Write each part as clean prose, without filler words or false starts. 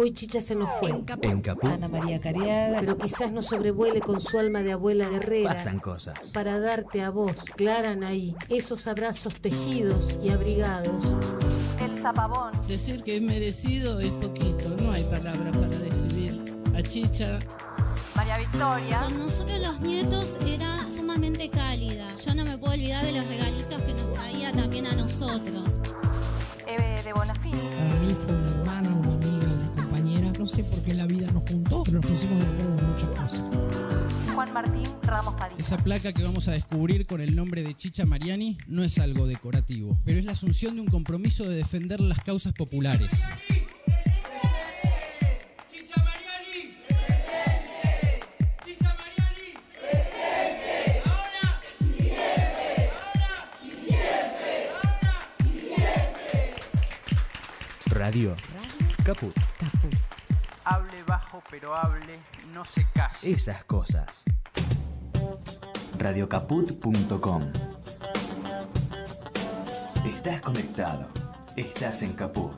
Hoy Chicha se nos fue. En Caput Ana María Cariaga, pero quizás nos sobrevuele con su alma de abuela guerrera. pasan cosas. Para darte a vos, Clara Anaí, esos abrazos tejidos y abrigados. El Zapabón. Decir que es merecido es poquito, no hay palabras para describir a Chicha. María Victoria. Con nosotros los nietos era sumamente cálida. Yo no me puedo olvidar de los regalitos que nos traía también a nosotros. Eve de Bonafini. Para mí fue una hermana, una amiga, una compañera. No sé por qué la vida nos juntó, pero nos pusimos de acuerdo en muchas cosas. Juan Martín Ramos Padilla. Esa placa que vamos a descubrir con el nombre de Chicha Mariani no es algo decorativo, pero es la asunción de un compromiso de defender las causas populares. Radio Caput. Hable bajo pero hable, no se case. Esas cosas. Radiocaput.com. Estás conectado. Estás en Caput.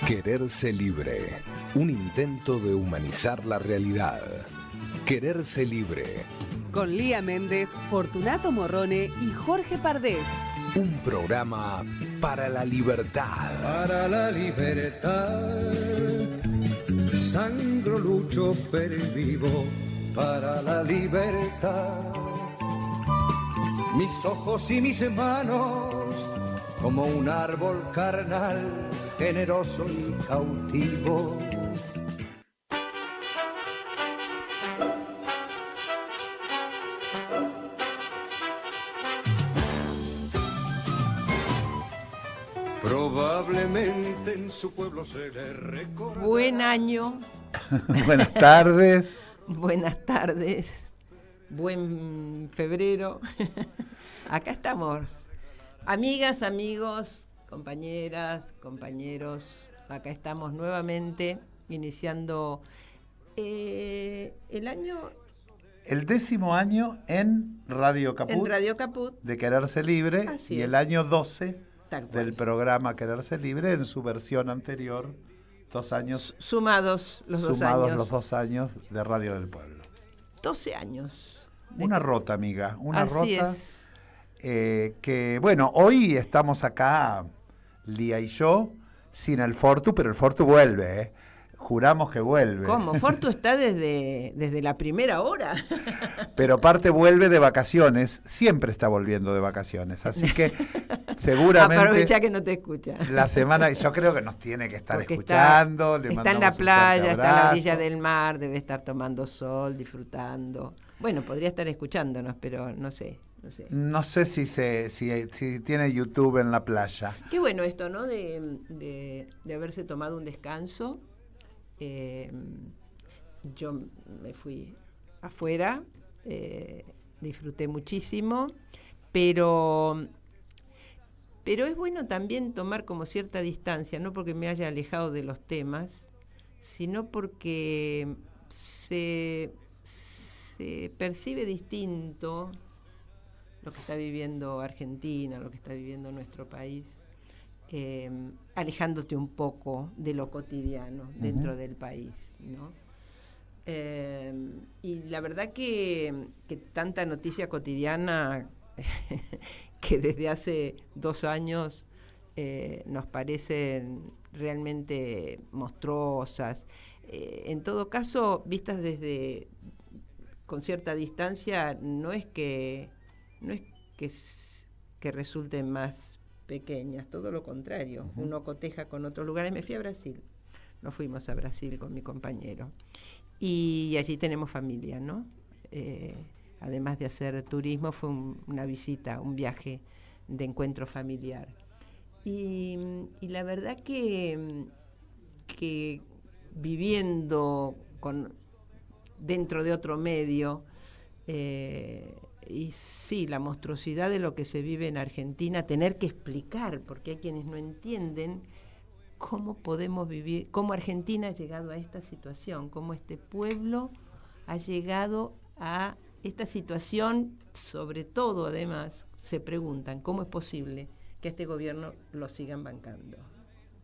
Quererse libre. Un intento de humanizar la realidad. Quererse libre. Con Lía Méndez, Fortunato Morrone y Jorge Pardés. Un programa para la libertad. Para la libertad. Sangro, lucho, pervivo. Para la libertad. Mis ojos y mis manos, como un árbol carnal, generoso y cautivo. Probablemente en su pueblo se le recordará. Buen año. Buenas tardes. Buenas tardes. Buen febrero. Acá estamos. Amigas, amigos, compañeras, compañeros. Acá estamos nuevamente iniciando el año. El 10º año en Radio Caput. En Radio Caput. De Quererse Libre. Así y es. el año 12 del programa Quererse Libre en su versión anterior. 2 años. Sumados los 2 años. Sumados los 2 años de Radio del Pueblo. 12 años. Una rota, amiga. Una Así rota. Es. Que, bueno, hoy estamos acá, Lía y yo, sin el Fortu, pero el Fortu vuelve, ¿eh? Juramos que vuelve. ¿Cómo? Fortu está desde la primera hora. Pero aparte vuelve de vacaciones, siempre está volviendo de vacaciones, así que seguramente... Aprovecha que no te escucha. La semana, yo creo que nos tiene que estar porque escuchando. Está en la playa, está en la orilla del mar, debe estar tomando sol, disfrutando. Bueno, podría estar escuchándonos, pero no sé. No sé si tiene YouTube en la playa. Qué bueno esto, ¿no? De haberse tomado un descanso. Yo me fui afuera, disfruté muchísimo, pero es bueno también tomar como cierta distancia, no porque me haya alejado de los temas, sino porque se percibe distinto lo que está viviendo Argentina, lo que está viviendo nuestro país, alejándote un poco de lo cotidiano dentro del país, ¿no? Y la verdad que tanta noticia cotidiana que desde hace 2 años nos parecen realmente monstruosas, en todo caso vistas con cierta distancia, no es que resulten más pequeñas, todo lo contrario. Uno coteja con otros lugares. Me fui a Brasil, nos fuimos a Brasil con mi compañero y allí tenemos familia, ¿no? Además de hacer turismo, fue una visita, un viaje de encuentro familiar y la verdad que viviendo dentro de otro medio, y sí, la monstruosidad de lo que se vive en Argentina, tener que explicar, porque hay quienes no entienden cómo podemos vivir, cómo Argentina ha llegado a esta situación, cómo este pueblo ha llegado a esta situación, sobre todo además se preguntan cómo es posible que este gobierno lo sigan bancando,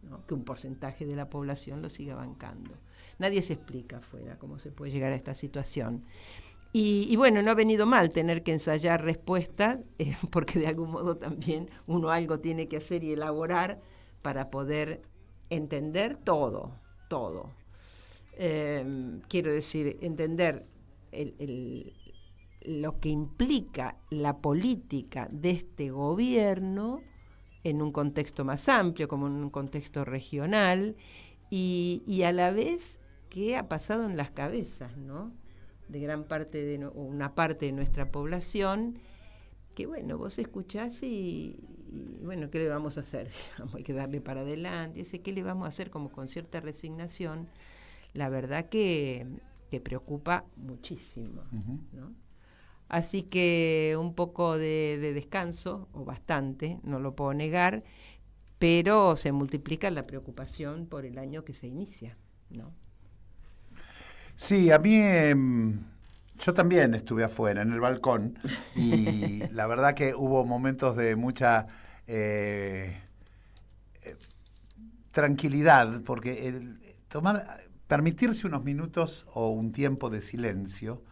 ¿no? Que un porcentaje de la población lo siga bancando. Nadie se explica afuera cómo se puede llegar a esta situación. Y bueno, no ha venido mal tener que ensayar respuestas, porque de algún modo también uno algo tiene que hacer y elaborar para poder entender todo. Quiero decir, entender lo que implica la política de este gobierno en un contexto más amplio, como en un contexto regional, y a la vez qué ha pasado en las cabezas, ¿no?, de gran parte una parte de nuestra población, que bueno, vos escuchás y bueno, ¿qué le vamos a hacer? Hay que darle para adelante, ¿qué le vamos a hacer? Como con cierta resignación, la verdad que preocupa muchísimo, ¿no? Así que un poco de descanso, o bastante, no lo puedo negar, pero se multiplica la preocupación por el año que se inicia, ¿no? Sí, a mí yo también estuve afuera, en el balcón, y la verdad que hubo momentos de mucha tranquilidad, porque permitirse unos minutos o un tiempo de silencio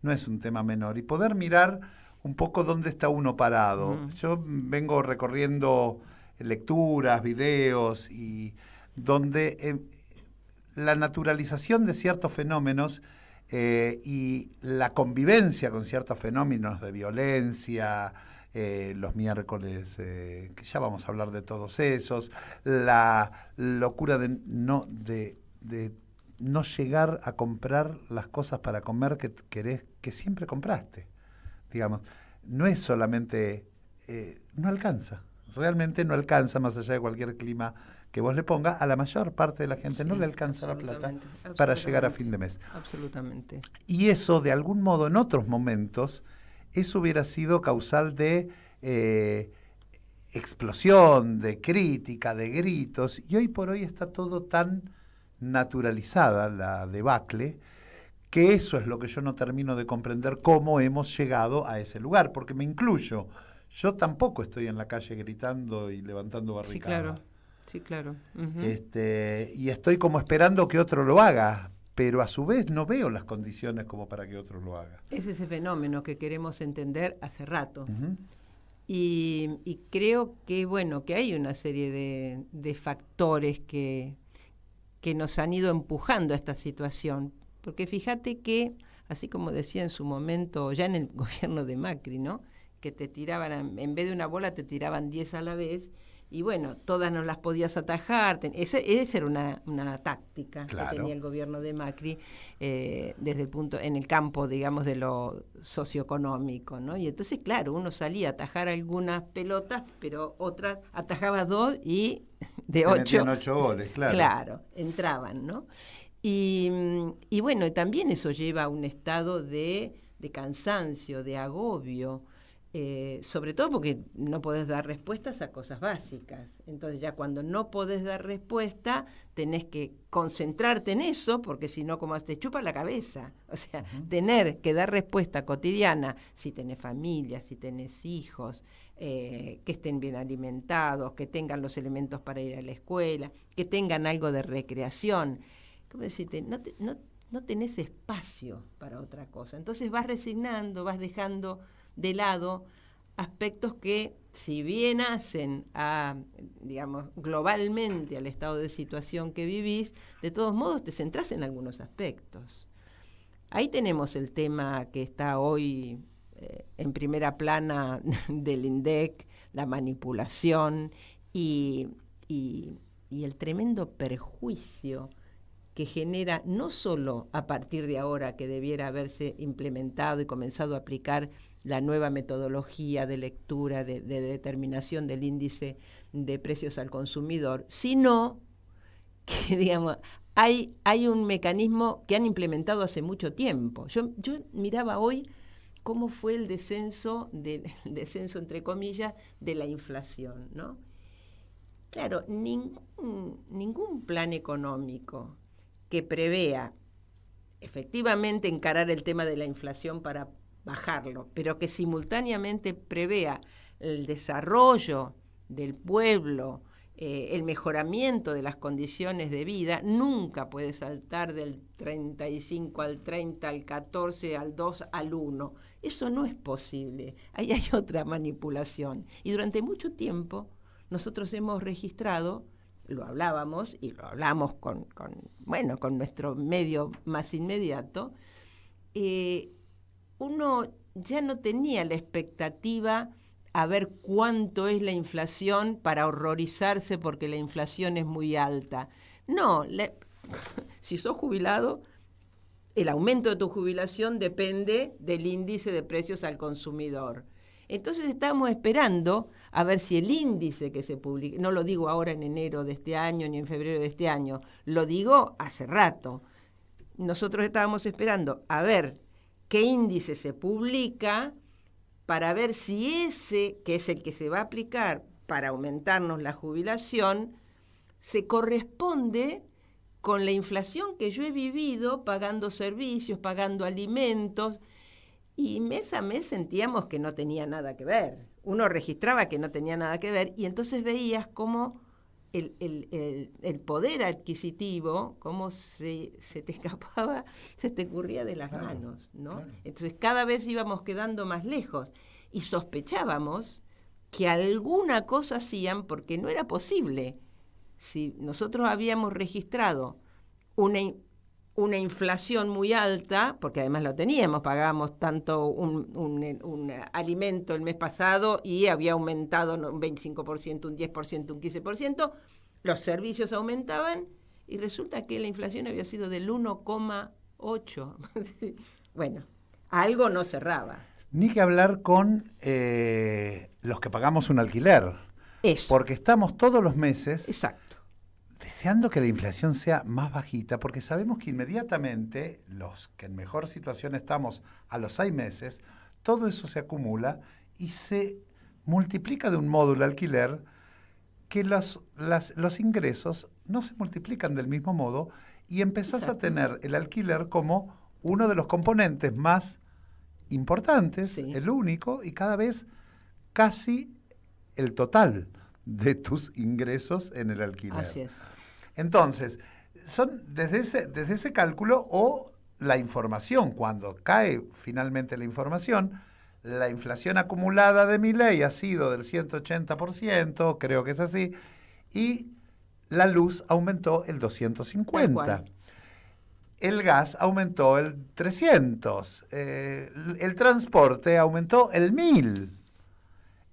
no es un tema menor, y poder mirar un poco dónde está uno parado. Yo vengo recorriendo lecturas, videos, y donde la naturalización de ciertos fenómenos y la convivencia con ciertos fenómenos de violencia, los miércoles, que ya vamos a hablar de todos esos, la locura de no llegar a comprar las cosas para comer que siempre compraste. Digamos, no es solamente, no alcanza, realmente no alcanza, más allá de cualquier clima que vos le pongas, a la mayor parte de la gente no le alcanza la plata para llegar a fin de mes. Absolutamente. Y eso, de algún modo, en otros momentos, eso hubiera sido causal de explosión, de crítica, de gritos, y hoy por hoy está todo tan naturalizada la debacle, que eso es lo que yo no termino de comprender, cómo hemos llegado a ese lugar, porque me incluyo. Yo tampoco estoy en la calle gritando y levantando barricadas. Sí, claro. Y estoy como esperando que otro lo haga, pero a su vez no veo las condiciones como para que otro lo haga. Es ese fenómeno que queremos entender hace rato. Y creo que, bueno, que hay una serie de factores que nos han ido empujando a esta situación. Porque fíjate que, así como decía en su momento, ya en el gobierno de Macri, ¿no?, que te tiraban, en vez de una bola te tiraban 10 a la vez, y bueno, todas no las podías atajar. Esa era una táctica que tenía el gobierno de Macri desde el punto, en el campo, digamos, de lo socioeconómico, ¿no? Y entonces, claro, uno salía a atajar algunas pelotas, pero otras atajaba 2 y de 8. 8 goles, claro. Claro, entraban, ¿no? Y bueno, también eso lleva a un estado de cansancio, de agobio, sobre todo porque no podés dar respuestas a cosas básicas. Entonces ya cuando no podés dar respuesta, tenés que concentrarte en eso, porque si no, como te chupa la cabeza. O sea, tener que dar respuesta cotidiana, si tenés familia, si tenés hijos, que estén bien alimentados, que tengan los elementos para ir a la escuela, que tengan algo de recreación. ¿Cómo decirte? No tenés espacio para otra cosa. Entonces vas resignando, vas dejando de lado aspectos que, si bien hacen digamos, globalmente al estado de situación que vivís, de todos modos te centrás en algunos aspectos. Ahí tenemos el tema que está hoy en primera plana del INDEC, la manipulación y el tremendo perjuicio que genera, no solo a partir de ahora que debiera haberse implementado y comenzado a aplicar la nueva metodología de lectura, de determinación del índice de precios al consumidor, sino que, digamos, hay un mecanismo que han implementado hace mucho tiempo. Yo miraba hoy cómo fue el descenso entre comillas, de la inflación, ¿no? Claro, ningún plan económico que prevea efectivamente encarar el tema de la inflación para bajarlo, pero que simultáneamente prevea el desarrollo del pueblo, el mejoramiento de las condiciones de vida, nunca puede saltar del 35 al 30, al 14, al 2, al 1. Eso no es posible. Ahí hay otra manipulación. Y durante mucho tiempo nosotros hemos registrado, lo hablábamos y lo hablamos con nuestro medio más inmediato, uno ya no tenía la expectativa a ver cuánto es la inflación para horrorizarse porque la inflación es muy alta. No, si sos jubilado, el aumento de tu jubilación depende del índice de precios al consumidor. Entonces estamos esperando a ver si el índice que se publica, no lo digo ahora en enero de este año ni en febrero de este año, lo digo hace rato. Nosotros estábamos esperando a ver qué índice se publica para ver si ese, que es el que se va a aplicar para aumentarnos la jubilación, se corresponde con la inflación que yo he vivido pagando servicios, pagando alimentos, y mes a mes sentíamos que no tenía nada que ver. Uno registraba que no tenía nada que ver, y entonces veías cómo el poder adquisitivo, cómo se te escapaba, se te escurría de las manos, ¿no? Claro. Entonces cada vez íbamos quedando más lejos y sospechábamos que alguna cosa hacían porque no era posible. Si nosotros habíamos registrado una inflación muy alta, porque además lo teníamos, pagábamos tanto un alimento el mes pasado y había aumentado un 25%, un 10%, un 15%, los servicios aumentaban y resulta que la inflación había sido del 1,8%. Bueno, algo no cerraba. Ni que hablar con los que pagamos un alquiler. Eso. Porque estamos todos los meses... Exacto. Deseando que la inflación sea más bajita, porque sabemos que inmediatamente los que en mejor situación estamos a los 6 meses, todo eso se acumula y se multiplica de un modo el alquiler que los ingresos no se multiplican del mismo modo y empezás Exacto. A tener el alquiler como uno de los componentes más importantes, sí. El único y cada vez casi el total de tus ingresos en el alquiler. Así es. Entonces, son desde ese cálculo o la información, cuando cae finalmente la información, la inflación acumulada de Milei ha sido del 180%, creo que es así, y la luz aumentó el 250%. El gas aumentó el 300%, el transporte aumentó el 1000%.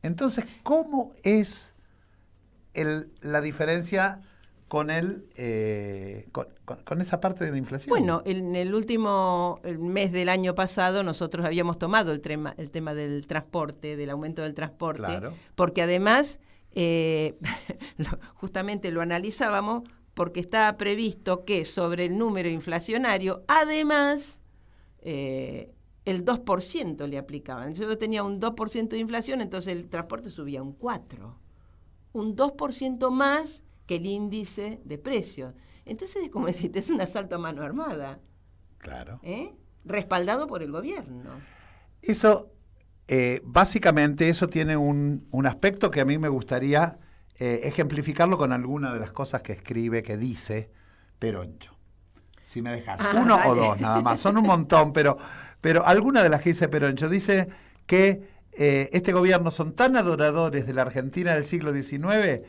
Entonces, ¿cómo es la diferencia con esa parte de la inflación? Bueno, en el último mes del año pasado nosotros habíamos tomado el tema del transporte, del aumento del transporte, claro. Porque además justamente lo analizábamos porque estaba previsto que sobre el número inflacionario, además, el 2% le aplicaban. Yo tenía un 2% de inflación, entonces el transporte subía un 4%. Un 2% más que el índice de precios. Entonces es como decirte, es un asalto a mano armada. Claro. Respaldado por el gobierno. Eso, básicamente, eso tiene un aspecto que a mí me gustaría ejemplificarlo con alguna de las cosas que escribe, que dice Peroncho. Si me dejas, uno o dos nada más, son un montón, pero alguna de las que dice Peroncho dice que este gobierno son tan adoradores de la Argentina del siglo XIX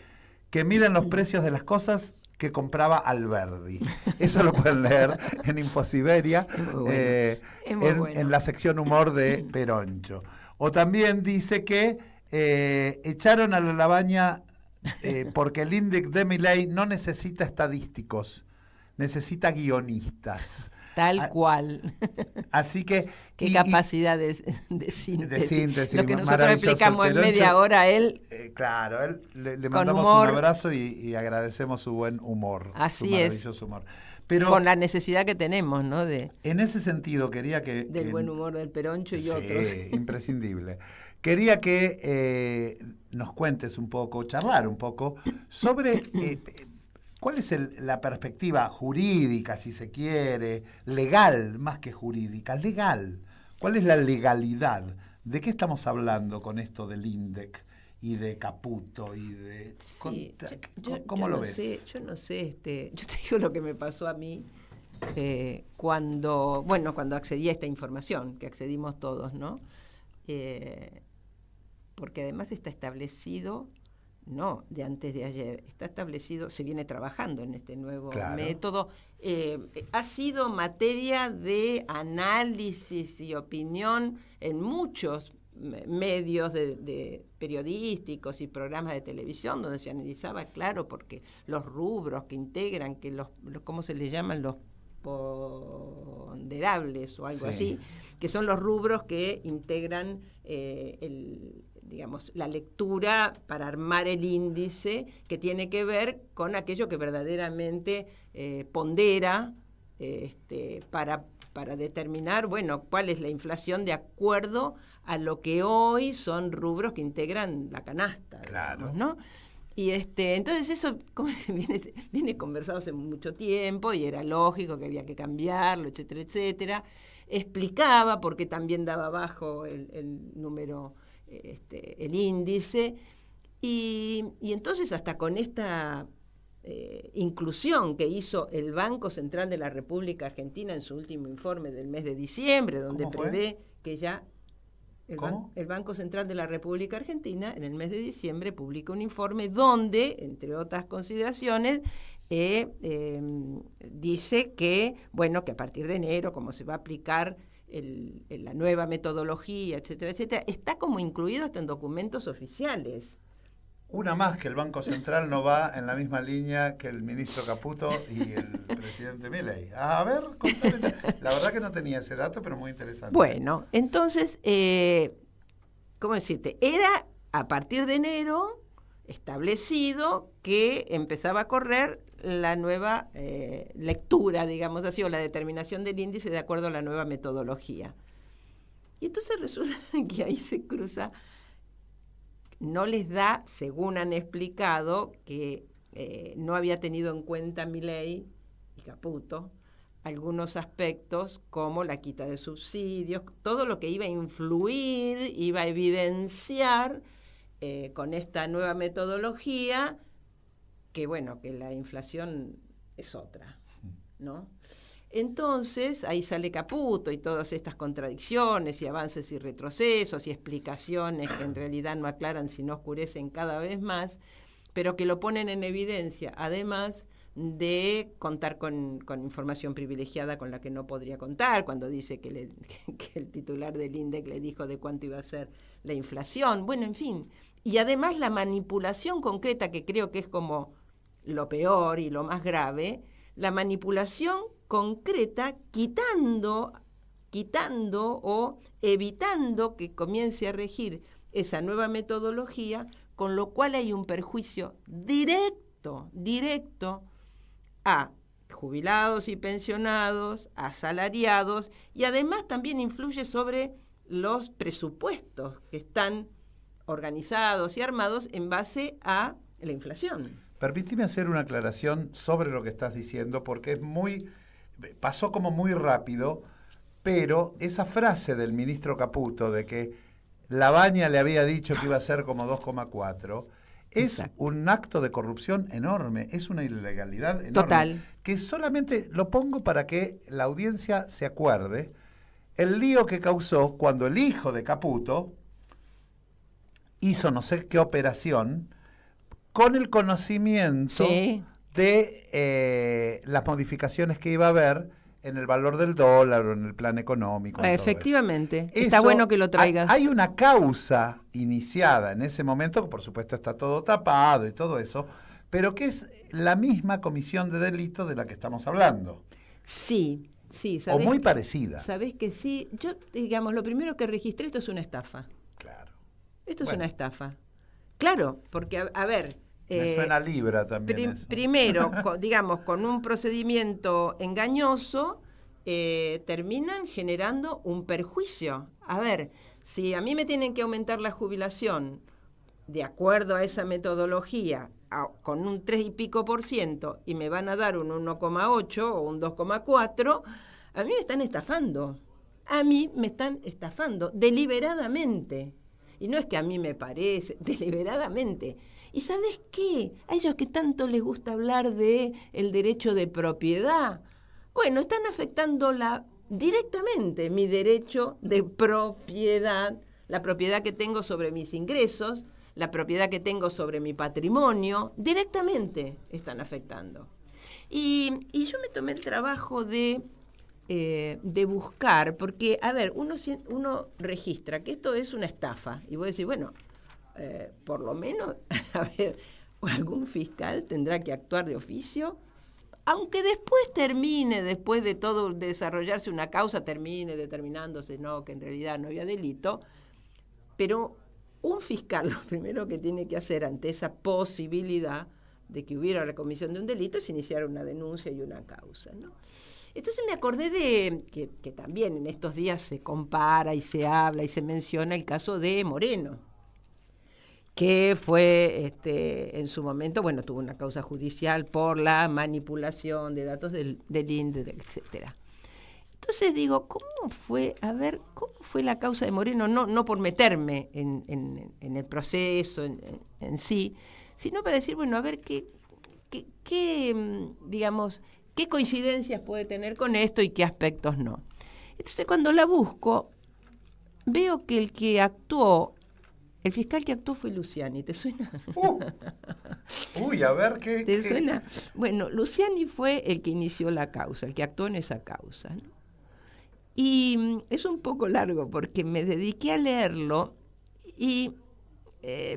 que miran los precios de las cosas que compraba Alberdi. Eso lo pueden leer en Infosiberia, en la sección humor de Peroncho. O también dice que echaron a la Labaña porque el índice de Milei no necesita estadísticos, necesita guionistas. Tal cual. Así que... Qué capacidad de síntesis. Lo que nosotros explicamos en media hora, él... claro, él le mandamos un abrazo y agradecemos su buen humor. Así su maravilloso humor. Pero, con la necesidad que tenemos, ¿no? En ese sentido, quería que... Del buen humor del Peroncho y otros. Sí, imprescindible. Quería que nos cuentes un poco, charlar un poco, sobre... ¿Cuál es la perspectiva jurídica, si se quiere, legal, más que jurídica, legal? ¿Cuál es la legalidad? ¿De qué estamos hablando con esto del INDEC? y de Caputo y de... Sí, ¿Cómo lo ves? Yo no sé, yo te digo lo que me pasó a mí cuando accedí a esta información, que accedimos todos, ¿no? Porque además está establecido, no de antes de ayer, está establecido, se viene trabajando en este nuevo método. Ha sido materia de análisis y opinión en muchos medios de periodísticos y programas de televisión donde se analizaba, claro, porque los rubros que integran, que los ¿cómo se les llaman? Los ponderables o algo así, que son los rubros que integran la lectura para armar el índice, que tiene que ver con aquello que verdaderamente pondera para determinar, cuál es la inflación de acuerdo a lo que hoy son rubros que integran la canasta, digamos, ¿no? Y entonces eso viene conversado hace mucho tiempo y era lógico que había que cambiarlo, etcétera, etcétera. Explicaba por qué también daba bajo el número, el índice. Y entonces hasta con esta inclusión que hizo el Banco Central de la República Argentina en su último informe del mes de diciembre, donde prevé que ya... El Banco Central de la República Argentina, en el mes de diciembre, publica un informe donde, entre otras consideraciones, dice que a partir de enero, como se va a aplicar la nueva metodología, etcétera, etcétera, está como incluido hasta en documentos oficiales. Una más, que el Banco Central no va en la misma línea que el ministro Caputo y el presidente Milei. A ver, contame. La verdad que no tenía ese dato, pero muy interesante. Bueno, entonces, ¿cómo decirte? Era a partir de enero establecido que empezaba a correr la nueva lectura, digamos así, o la determinación del índice de acuerdo a la nueva metodología. Y entonces resulta que ahí se cruza... No les da, según han explicado, que no había tenido en cuenta Milei y Caputo algunos aspectos como la quita de subsidios, todo lo que iba a influir, iba a evidenciar con esta nueva metodología que la inflación es otra, ¿no? Entonces, ahí sale Caputo y todas estas contradicciones y avances y retrocesos y explicaciones que en realidad no aclaran sino oscurecen cada vez más, pero que lo ponen en evidencia, además de contar con información privilegiada con la que no podría contar, cuando dice que el titular del INDEC le dijo de cuánto iba a ser la inflación. Bueno, en fin. Y además la manipulación concreta, que creo que es como lo peor y lo más grave, la manipulación concreta quitando o evitando que comience a regir esa nueva metodología, con lo cual hay un perjuicio directo a jubilados y pensionados, a asalariados, y además también influye sobre los presupuestos que están organizados y armados en base a la inflación. Permíteme hacer una aclaración sobre lo que estás diciendo, porque pasó como muy rápido, pero esa frase del ministro Caputo de que Lavagna le había dicho que iba a ser como 2,4, es un acto de corrupción enorme, es una ilegalidad enorme. Total. Que solamente lo pongo para que la audiencia se acuerde el lío que causó cuando el hijo de Caputo hizo no sé qué operación con el conocimiento de las modificaciones que iba a haber en el valor del dólar o en el plan económico. Efectivamente, está bueno que lo traigas. Hay una causa iniciada en ese momento, que por supuesto está todo tapado y todo eso, pero que es la misma comisión de delito de la que estamos hablando. Sí, ¿sabés? O muy parecida. ¿Sabés que sí? Yo, digamos, lo primero que registré, esto es una estafa. Claro. Esto es una estafa. Claro, porque, a ver... Me suena Libra también eso. Primero, digamos, con un procedimiento engañoso, terminan generando un perjuicio. A ver, si a mí me tienen que aumentar la jubilación de acuerdo a esa metodología con un 3 y pico % y me van a dar un 1,8 o un 2,4, a mí me están estafando. A mí me están estafando deliberadamente. Y no es que a mí me parece, deliberadamente. ¿Y sabes qué? A ellos que tanto les gusta hablar de el derecho de propiedad, bueno, están afectando directamente mi derecho de propiedad, la propiedad que tengo sobre mis ingresos, la propiedad que tengo sobre mi patrimonio, directamente están afectando. Y yo me tomé el trabajo de buscar, porque, a ver, uno registra que esto es una estafa, y voy a decir, bueno, por lo menos, a ver, algún fiscal tendrá que actuar de oficio, aunque después de todo desarrollarse una causa, termine determinándose que en realidad no había delito, pero un fiscal lo primero que tiene que hacer ante esa posibilidad de que hubiera la comisión de un delito es iniciar una denuncia y una causa, ¿no? Entonces me acordé de que también en estos días se compara y se habla y se menciona el caso de Moreno, que fue en su momento, bueno, tuvo una causa judicial por la manipulación de datos del INDE, etcétera. Entonces digo, ¿cómo fue la causa de Moreno? No por meterme en el proceso en sí, sino para decir, bueno, a ver qué coincidencias puede tener con esto y qué aspectos no. Entonces cuando la busco, veo que el fiscal que actuó fue Luciani, ¿te suena? Uy, a ver, ¿qué? ¿Te suena? Bueno, Luciani fue el que inició la causa, el que actuó en esa causa, ¿no? Y es un poco largo porque me dediqué a leerlo y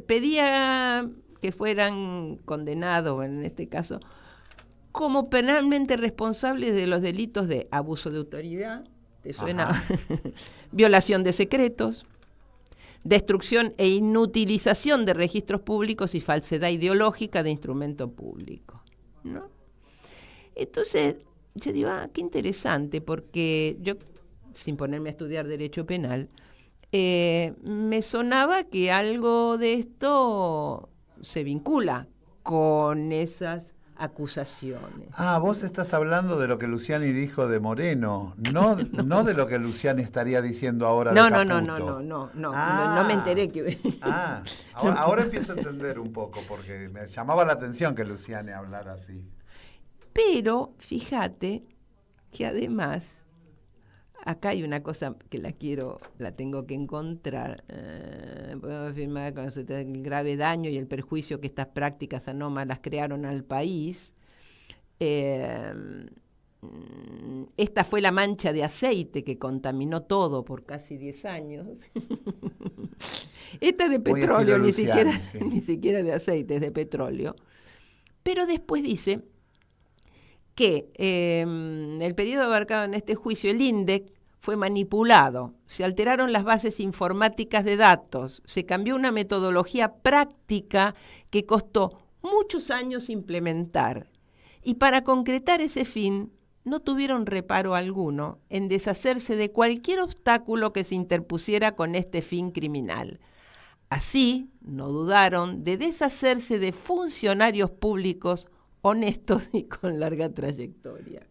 pedía que fueran condenados, en este caso, como penalmente responsables de los delitos de abuso de autoridad, ¿te suena? Violación de secretos, destrucción e inutilización de registros públicos y falsedad ideológica de instrumento público, ¿no? Entonces, yo digo, qué interesante, porque yo, sin ponerme a estudiar derecho penal, me sonaba que algo de esto se vincula con esas acusaciones. Vos estás hablando de lo que Luciani dijo de Moreno, no de lo que Luciani estaría diciendo ahora de Caputo. No me enteré que... Ahora empiezo a entender un poco, porque me llamaba la atención que Luciani hablara así. Pero, fíjate que además, acá hay una cosa que la tengo que encontrar. Podemos afirmar con el grave daño y el perjuicio que estas prácticas anómalas crearon al país. Esta fue la mancha de aceite que contaminó todo por casi 10 años. Esta es de petróleo, ni siquiera de aceite, es de petróleo. Pero después dice que el periodo abarcado en este juicio, el INDEC, fue manipulado, se alteraron las bases informáticas de datos, se cambió una metodología práctica que costó muchos años implementar. Y para concretar ese fin, no tuvieron reparo alguno en deshacerse de cualquier obstáculo que se interpusiera con este fin criminal. Así, no dudaron de deshacerse de funcionarios públicos honestos y con larga trayectoria.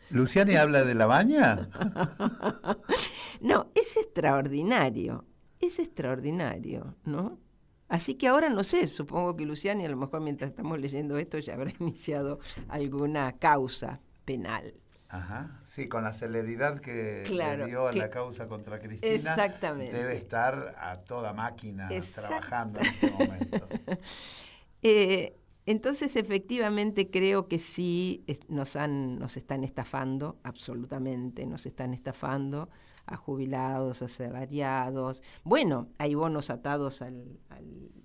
¿Luciani habla de La Baña? No, es extraordinario, ¿no? Así que ahora no sé, supongo que Luciani a lo mejor mientras estamos leyendo esto ya habrá iniciado alguna causa penal. Sí, con la celeridad que le dio a la causa contra Cristina, exactamente, debe estar a toda máquina trabajando en este momento. Entonces, efectivamente, creo que sí nos están estafando, absolutamente, nos están estafando a jubilados, a asalariados. Bueno, hay bonos atados al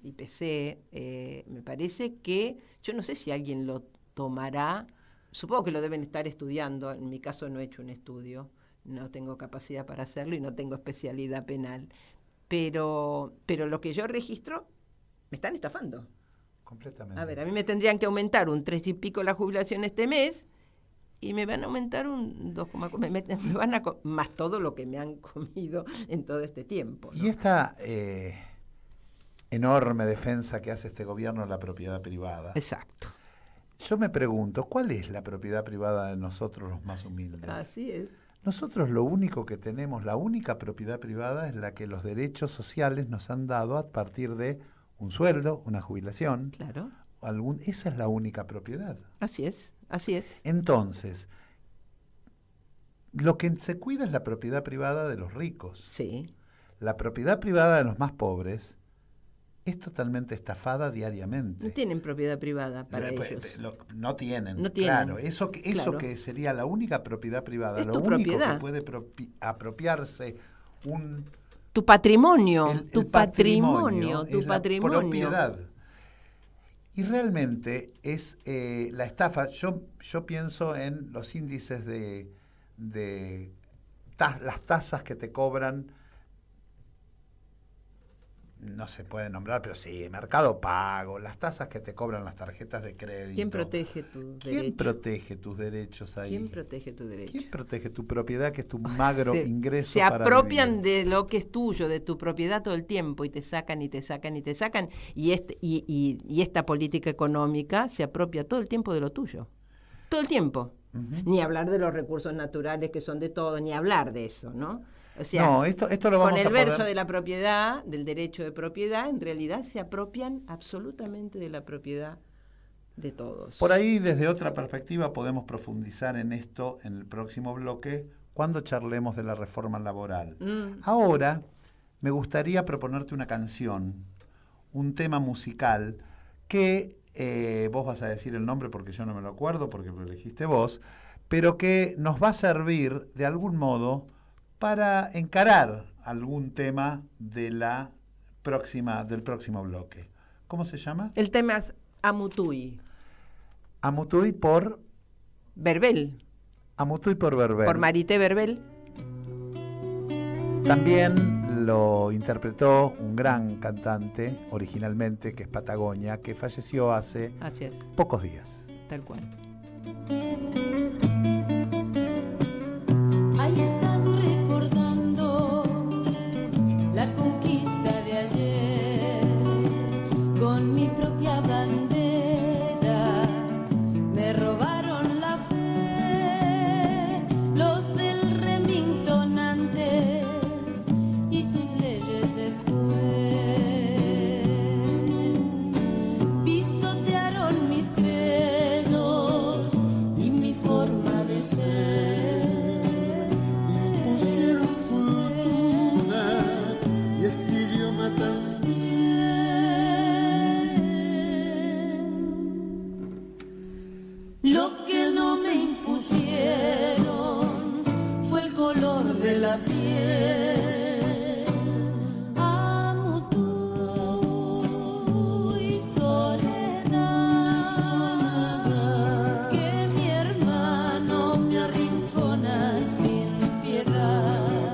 IPC. Me parece que, yo no sé si alguien lo tomará, supongo que lo deben estar estudiando. En mi caso no he hecho un estudio, no tengo capacidad para hacerlo y no tengo especialidad penal. Pero lo que yo registro, me están estafando. Completamente. A ver, a mí me tendrían que aumentar un 3 y pico la jubilación este mes y me van a aumentar un 2,4, más todo lo que me han comido en todo este tiempo, ¿no? Y esta enorme defensa que hace este gobierno de la propiedad privada. Exacto. Yo me pregunto, ¿cuál es la propiedad privada de nosotros los más humildes? Así es. Nosotros lo único que tenemos, la única propiedad privada es la que los derechos sociales nos han dado a partir de un sueldo, una jubilación. Claro. Esa es la única propiedad. Así es, así es. Entonces, lo que se cuida es la propiedad privada de los ricos. Sí. La propiedad privada de los más pobres es totalmente estafada diariamente. No tienen propiedad privada para ellos. No tienen. No tienen. Claro, eso que sería la única propiedad privada, lo único propiedad. que puede apropiarse tu patrimonio, tu patrimonio. La propiedad. Y realmente es la estafa. Yo pienso en los índices de las tasas que te cobran. No se puede nombrar, pero sí, Mercado Pago, las tasas que te cobran las tarjetas de crédito. ¿Quién protege tus derechos? ¿Quién protege tus derechos ahí? ¿Quién protege tus derechos? ¿Quién protege tu propiedad, que es tu magro ingreso? Se apropian de lo que es tuyo, de tu propiedad todo el tiempo, y te sacan, y te sacan, y te sacan. Y esta política económica se apropia todo el tiempo de lo tuyo. Todo el tiempo. Uh-huh. Ni hablar de los recursos naturales que son de todo, ni hablar de eso, ¿no? O sea, no, esto lo vamos con el a verso poder... de la propiedad, del derecho de propiedad, en realidad se apropian absolutamente de la propiedad de todos. Por ahí, desde otra perspectiva, podemos profundizar en esto en el próximo bloque, cuando charlemos de la reforma laboral. Ahora, me gustaría proponerte una canción, un tema musical, que vos vas a decir el nombre porque yo no me lo acuerdo, porque lo elegiste vos, pero que nos va a servir, de algún modo, para encarar algún tema del próximo bloque. ¿Cómo se llama? El tema es Amutuy. Amutuy por... Verbel. Amutuy por Verbel. Por Marité Verbel. También lo interpretó un gran cantante, originalmente, que es Patagonia, que falleció hace pocos días. Tal cual. Ahí están recordando la conquista de ayer, con mi propia bandera me robaron la fe, los del Remington antes y sus leyes después, pisotearon mis credos y mi forma de ser. Lo que no me impusieron fue el color de la piel. Amutuy soledad, que mi hermano me arrincona sin piedad.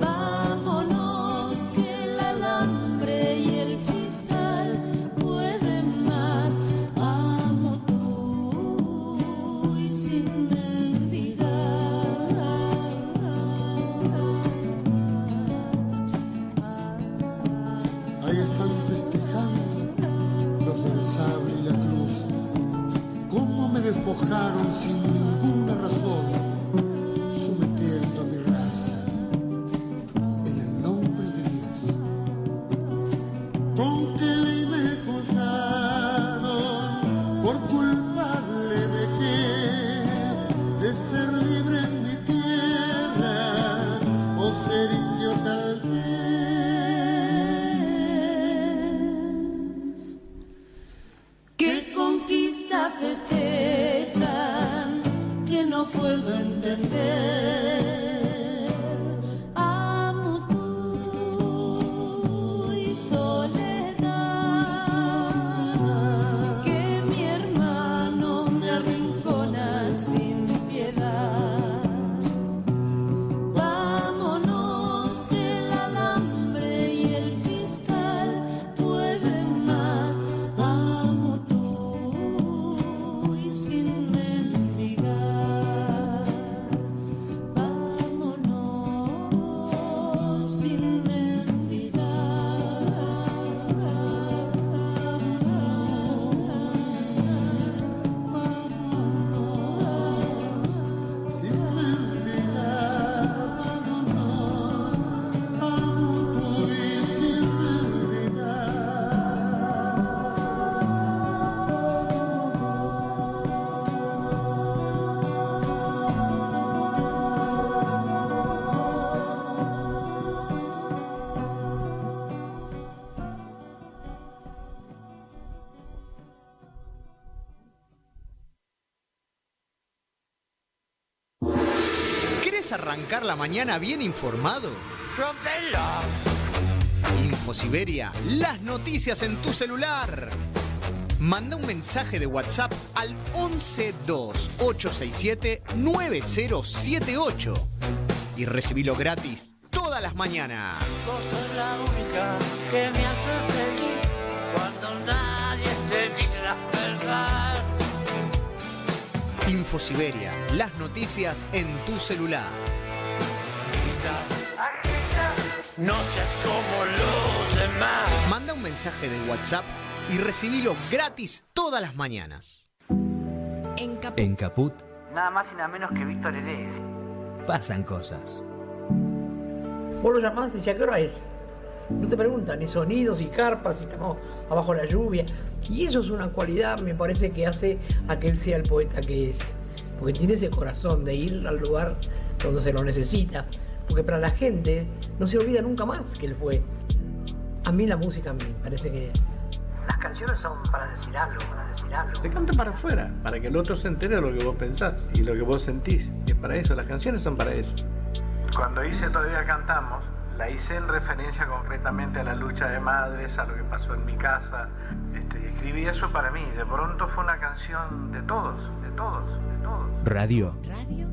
Vámonos que el alambre y el fiscal pueden más. Ahí están festejando los del sable y la cruz. Cómo me despojaron sin ninguna razón, sometiendo a mi raza en el nombre de Dios. ¿Con qué ley me juzgaron por culpable de qué? De ser libre en mi tierra o ser indio tal vez. ¿Qué conquista festejan que no puedo entender? Amutuy soledad, ¿Querés arrancar la mañana bien informado? ¡Rompela! InfoSiberia, las noticias en tu celular. Manda un mensaje de WhatsApp al 1128679078 y recibilo gratis todas las mañanas. Vos sos la única que me hace feliz cuando nadie te dice la verdad. InfoSiberia, las noticias en tu celular. No seas como los demás. Manda un mensaje de WhatsApp y recibilo gratis todas las mañanas. En Caput Nada más y nada menos que Víctor Heredia. pasan cosas. Vos lo llamás y decís, ¿a qué hora es? No te preguntan ni sonidos, y carpas, si estamos abajo la lluvia. Y eso es una cualidad, me parece, que hace a que él sea el poeta que es. Porque tiene ese corazón de ir al lugar donde se lo necesita. Porque para la gente no se olvida nunca más que él fue. A mí la música me parece que las canciones son para decir algo, Te canta para afuera, para que el otro se entere de lo que vos pensás y lo que vos sentís. Y es para eso, las canciones son para eso. Cuando hice Todavía Cantamos, la hice en referencia concretamente a la lucha de madres, a lo que pasó en mi casa. Y escribí eso para mí. De pronto fue una canción de todos. Radio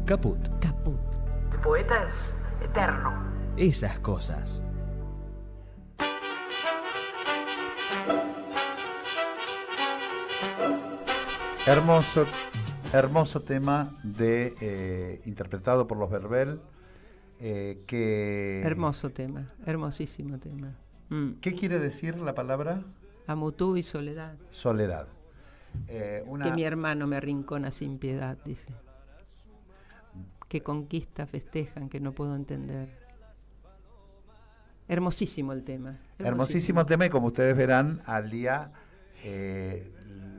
Caput. el poeta es eterno. Esas cosas. Hermoso tema interpretado por los Verbel. Hermoso tema, hermosísimo tema. ¿Qué quiere decir la palabra? Amutú y soledad. Soledad. Que mi hermano me arrincona sin piedad, dice. Que conquista festejan que no puedo entender. Hermosísimo el tema. Hermosísimo tema, y como ustedes verán, al día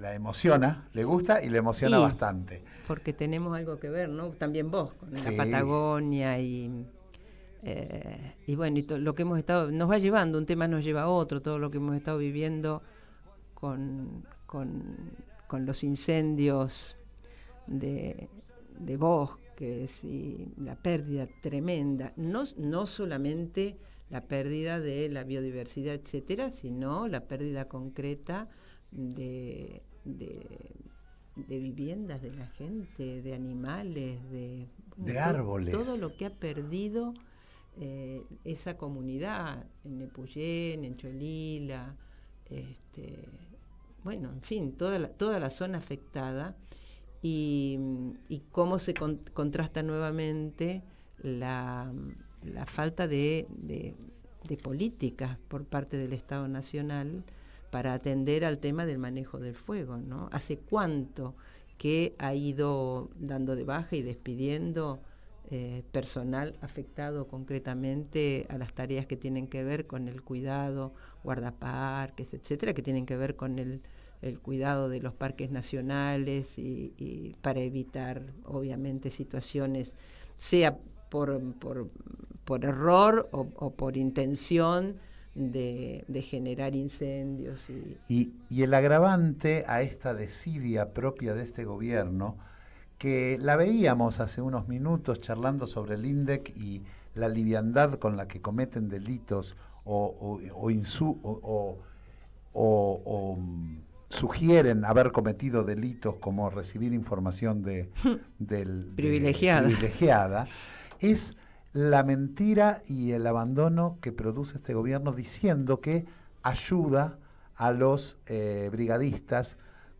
la emociona, le gusta y le emociona bastante. Porque tenemos algo que ver, ¿no? También vos, con Sí. la Patagonia y bueno, y lo que hemos estado, nos va llevando, un tema nos lleva a otro, todo lo que hemos estado viviendo con los incendios de bosques y la pérdida tremenda, no solamente la pérdida de la biodiversidad, etcétera, sino la pérdida concreta de viviendas de la gente, de animales, de árboles. Todo lo que ha perdido esa comunidad en Nepuyén, en Cholila, bueno, en fin, toda la zona afectada, y cómo se contrasta nuevamente la falta de políticas por parte del Estado Nacional para atender al tema del manejo del fuego, ¿no? ¿Hace cuánto que ha ido dando de baja y despidiendo personal afectado concretamente a las tareas que tienen que ver con el cuidado, guardaparques, etcétera, que tienen que ver con el cuidado de los parques nacionales y para evitar, obviamente, situaciones, sea por error o por intención de generar incendios. Y el agravante a esta desidia propia de este gobierno, que la veíamos hace unos minutos charlando sobre el INDEC y la liviandad con la que cometen delitos o sugieren haber cometido delitos como recibir información privilegiada, es la mentira y el abandono que produce este gobierno diciendo que ayuda a los brigadistas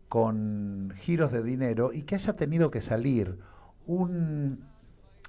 con giros de dinero, y que haya tenido que salir un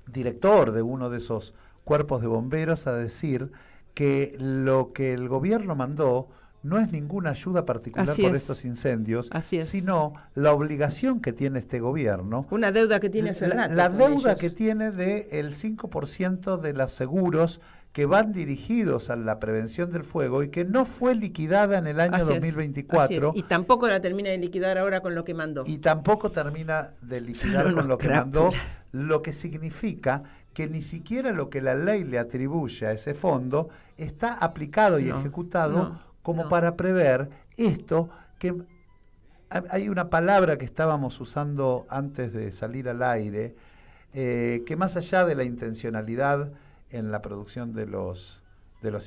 director de uno de esos cuerpos de bomberos a decir que lo que el gobierno mandó no es ninguna ayuda particular por estos incendios, sino la obligación que tiene este gobierno. Una deuda que tiene hace rato. La deuda que tiene del 5% de los seguros que van dirigidos a la prevención del fuego y que no fue liquidada en el año 2024. Y tampoco la termina de liquidar ahora con lo que mandó. Y tampoco termina de liquidar con lo que mandó, lo que significa que ni siquiera lo que la ley le atribuye a ese fondo está aplicado y ejecutado para prever esto, que hay una palabra que estábamos usando antes de salir al aire, que más allá de la intencionalidad en la producción de los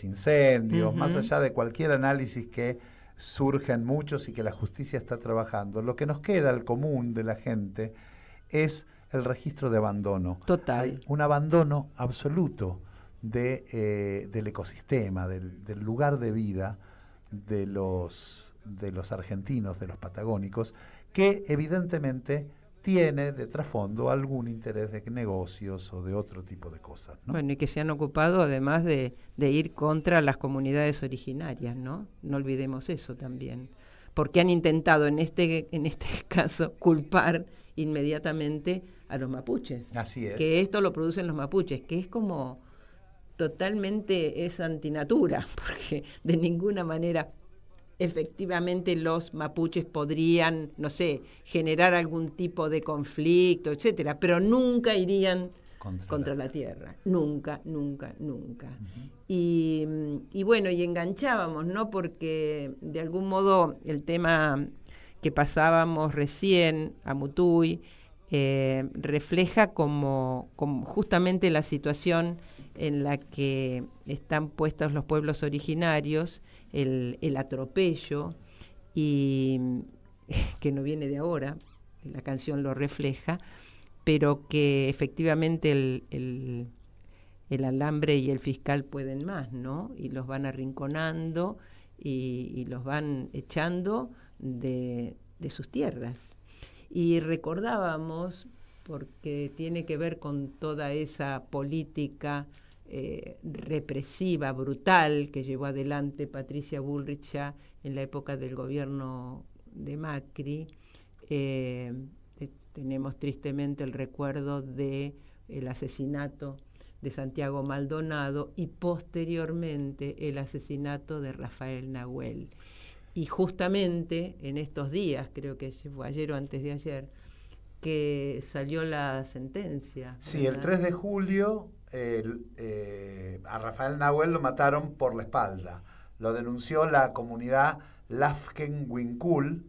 incendios, más allá de cualquier análisis que surgen muchos y que la justicia está trabajando, lo que nos queda al común de la gente es el registro de abandono. Total. Hay un abandono absoluto del ecosistema, del lugar de vida de los argentinos, de los patagónicos, que evidentemente tiene de trasfondo algún interés de negocios o de otro tipo de cosas, ¿no? Bueno, y que se han ocupado además de ir contra las comunidades originarias, ¿no? No olvidemos eso también. Porque han intentado en este caso culpar inmediatamente a los mapuches. Así es. Que esto lo producen los mapuches, que es como totalmente es antinatura, porque de ninguna manera efectivamente los mapuches podrían, no sé, generar algún tipo de conflicto, etcétera, pero nunca irían contra la tierra, nunca. Y bueno, y enganchábamos, ¿no? Porque de algún modo el tema que pasábamos recién a Mutuy refleja como justamente la situación en la que están puestos los pueblos originarios, el atropello, y que no viene de ahora, la canción lo refleja, pero que efectivamente el alambre y el fiscal pueden más, ¿no? Y los van arrinconando y los van echando de sus tierras. Y recordábamos, porque tiene que ver con toda esa política represiva, brutal, que llevó adelante Patricia Bullrich ya en la época del gobierno de Macri. Tenemos tristemente el recuerdo del asesinato de Santiago Maldonado y posteriormente el asesinato de Rafael Nahuel. Y justamente en estos días, creo que fue ayer o antes de ayer, que salió la sentencia. Sí, ¿verdad? el 3 de julio a Rafael Nahuel lo mataron por la espalda. Lo denunció la comunidad Lafken Winkul